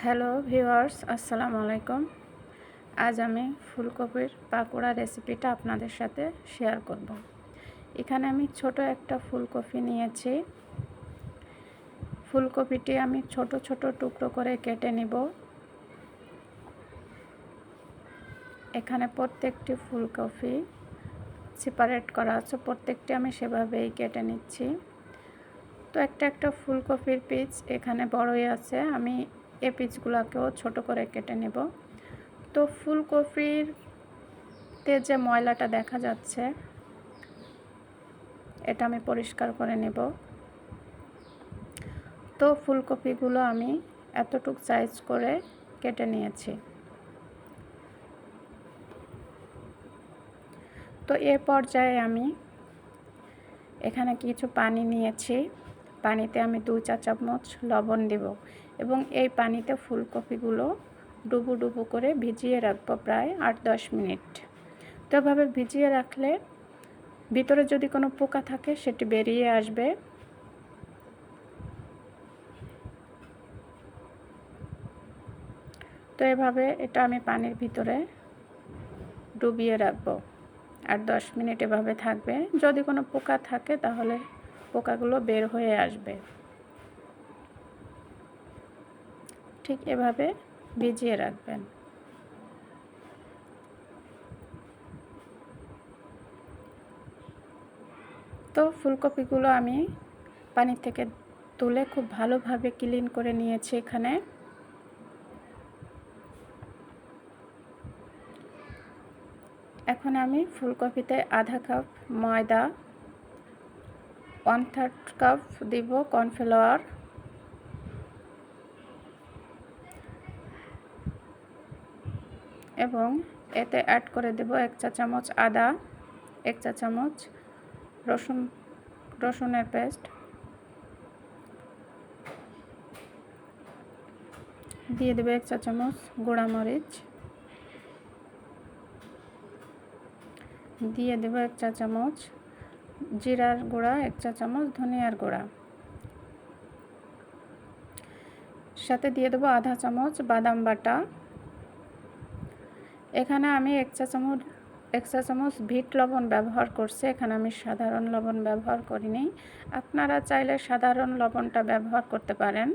Hello viewers, আসসালামু আলাইকুম। আজ আমি ফুলকপির পাকোড়া রেসিপিটা আপনাদের সাথে শেয়ার করব। এখানে আমি ছোট একটা ফুলকপি নিয়েছি। ফুলকপিটি আমি ছোট ছোট টুকরো করে কেটে নিব। এখানে প্রত্যেকটি ফুলকপি সেপারেট করা আছে, প্রত্যেকটি আমি সেভাবেই কেটে নিচ্ছি। তো একটা ফুলকপির পিস এখানে বড়ই আছে, আমি এই পিসগুলোকেও ছোট করে কেটে নেব। তো ফুলকপিতে যে ময়লাটা দেখা যাচ্ছে এটা আমি পরিষ্কার করে নেব। তো ফুলকপিগুলো আমি এতটুক সাইজ করে কেটে নিয়েছি। তো এ পর্যায়ে আমি এখানে কিছু পানি নিয়েছি। পানিতে আমি 2 চা চামচ লবণ দেব এবং এই পানিতে ফুলকপিগুলো ডুবো ডুবো করে ভিজিয়ে রাখবো প্রায় 8-10 মিনিট। তো এভাবে ভিজিয়ে রাখলে ভিতরে যদি কোনো পোকা থাকে সেটি বেরিয়ে আসবে। তো এভাবে এটা আমি পানির ভিতরে ডুবিয়ে রাখবো আর 10 মিনিট এভাবে থাকবে। যদি কোনো পোকা থাকে তাহলে পোকাগুলো বের হয়ে আসবে। ঠিক এভাবে ভিজিয়ে রাখবেন। তো ফুলকপিগুলো আমি পানি থেকে তুলে খুব ভালোভাবে ক্লিন করে নিয়েছি। এখানে এখন আমি ফুলকপিতে আধা কাপ ময়দা, 1/3 কাপ দিব কর্নফ্লাওয়ার এবং এতে অ্যাড করে দেব 1 চা চামচ আদা, 1 চা চামচ রসুনের পেস্ট, দিয়ে দেব 1 চা চামচ গুঁড়া মরিচ, দিয়ে দেব 1 চা চামচ জিরার গুঁড়া, 1 চা চামচ ধনিয়ার গুঁড়া, সাথে দিয়ে দেব আধা চামচ বাদাম বাটা। এখানে আমি 1 চা চামচ বিট লবণ ব্যবহার করছি। এখানে আমি সাধারণ লবণ ব্যবহার করিনি, আপনারা চাইলে সাধারণ লবণটা ব্যবহার করতে পারেন।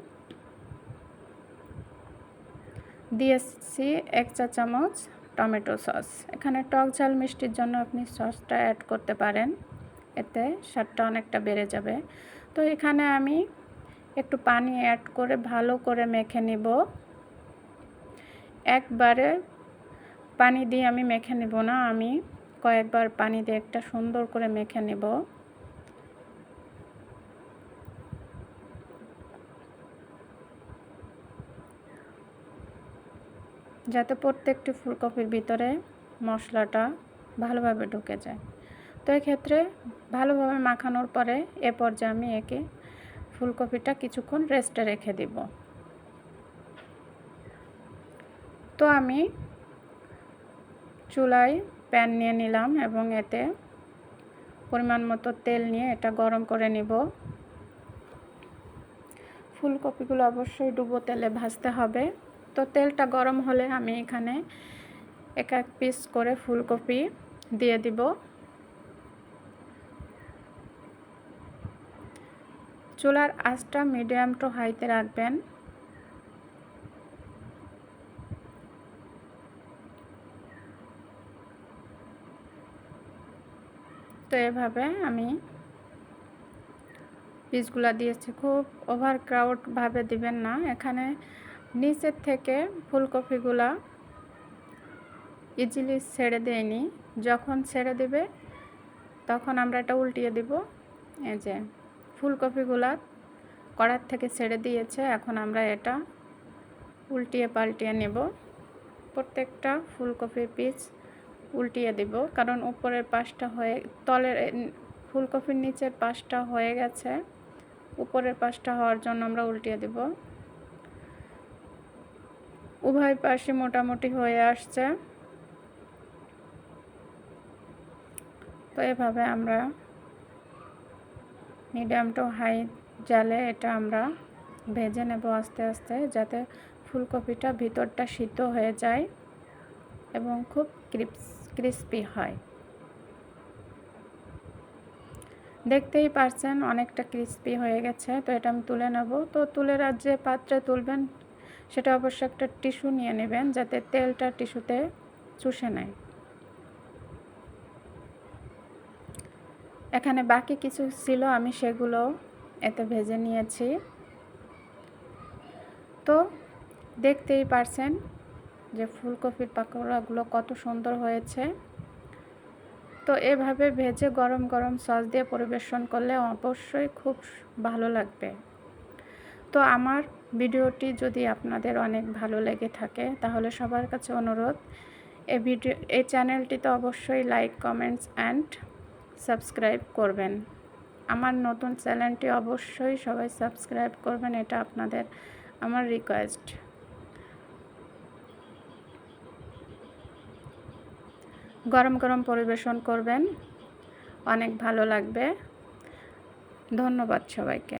দিয়েছি 1 চা চামচ টমেটো সস। এখানে টক ঝাল মিষ্টির জন্য আপনি সসটা অ্যাড করতে পারেন, এতে স্বাদটা অনেকটা বেড়ে যাবে। তো এখানে আমি একটু পানি অ্যাড করে ভালো করে মেখে নেব। একবারে পানি দিয়ে আমি মেখে নেব না, আমি কয়েকবার পানি দিয়ে একটা সুন্দর করে মেখে নেব। যাতে প্রত্যেকটি ফুলকপির ভিতরে মশলাটা ভালোভাবে ঢুকে যায়। তো এক্ষেত্রে ভালোভাবে মাখানোর পরে এ পর্যায়ে আমি একে ফুলকপিটা কিছুক্ষণ রেস্টে রেখে দিব। তো আমি চুলায় প্যান নিয়ে নিলাম এবং এতে পরিমাণ মতো তেল নিয়ে এটা গরম করে নিব। ফুলকপিগুলো অবশ্যই ডুবো তেলে ভাজতে হবে। তো তেলটা গরম হলে আমি এখানে এক পিস করে ফুলকপি দিয়ে দিব। চুলার আঁচটা মিডিয়াম টু হাইতে রাখবেন। তো এভাবে আমি পিসগুলা দিয়েছি, খুব ওভার ক্রাউডভাবে দিবেন না। এখানে নিচের থেকে ফুলকপিগুলা ইজিলি ছেড়ে দেয়নি, যখন ছেড়ে দেবে তখন আমরা এটা উল্টিয়ে দিব। এই যে ফুলকপিগুলা কড়ার থেকে ছেড়ে দিয়েছে, এখন আমরা এটা উল্টিয়ে পাল্টিয়ে নেব। প্রত্যেকটা ফুলকপির পিস উল্টিয়ে দেব, কারণ উপরের পাশটা হয়ে তলের ফুলকপির নিচের পাশটা হয়ে গেছে, উপরের পাশটা হওয়ার জন্য আমরা উল্টিয়ে দেব। উভয় পাশে মোটামুটি হয়ে আসছে। তো এভাবে আমরা মিডিয়াম টু হাই জালে এটা আমরা ভেজে নেব আস্তে আস্তে, যাতে ফুলকপিটা ভিতরটা সিদ্ধ হয়ে যায় এবং খুব ক্রিস্পি হয়। দেখতেই পারছেন অনেকটা ক্রিস্পি হয়ে গেছে। তো এটা আমি তুলে নেব। তো তুলে যে পাত্রে তুলবেন সেটা অবশ্যই একটা টিস্যু নিয়ে নেবেন, যাতে তেলটা টিস্যুতে চুষে নেয়। এখানে বাকি কিছু ছিল, আমি সেগুলো এতে ভেজে নিয়েছি। তো দেখতেই পারছেন যে ফুলকপির পাকোড়াগুলো কত সুন্দর হয়েছে। তো এভাবে ভেজে গরম গরম সস দিয়ে পরিবেশন করলে অবশ্যই খুব ভালো লাগবে। তো আমার ভিডিওটি যদি আপনাদের অনেক ভালো লেগে থাকে তাহলে সবার কাছে অনুরোধ, এই চ্যানেলটিতে অবশ্যই লাইক, কমেন্টস অ্যান্ড সাবস্ক্রাইব করবেন। আমার নতুন চ্যানেলটি অবশ্যই সবাই সাবস্ক্রাইব করবেন, এটা আপনাদের আমার রিকোয়েস্ট। গরম গরম পরিবেশন করবেন, অনেক ভালো লাগবে। ধন্যবাদ সবাইকে।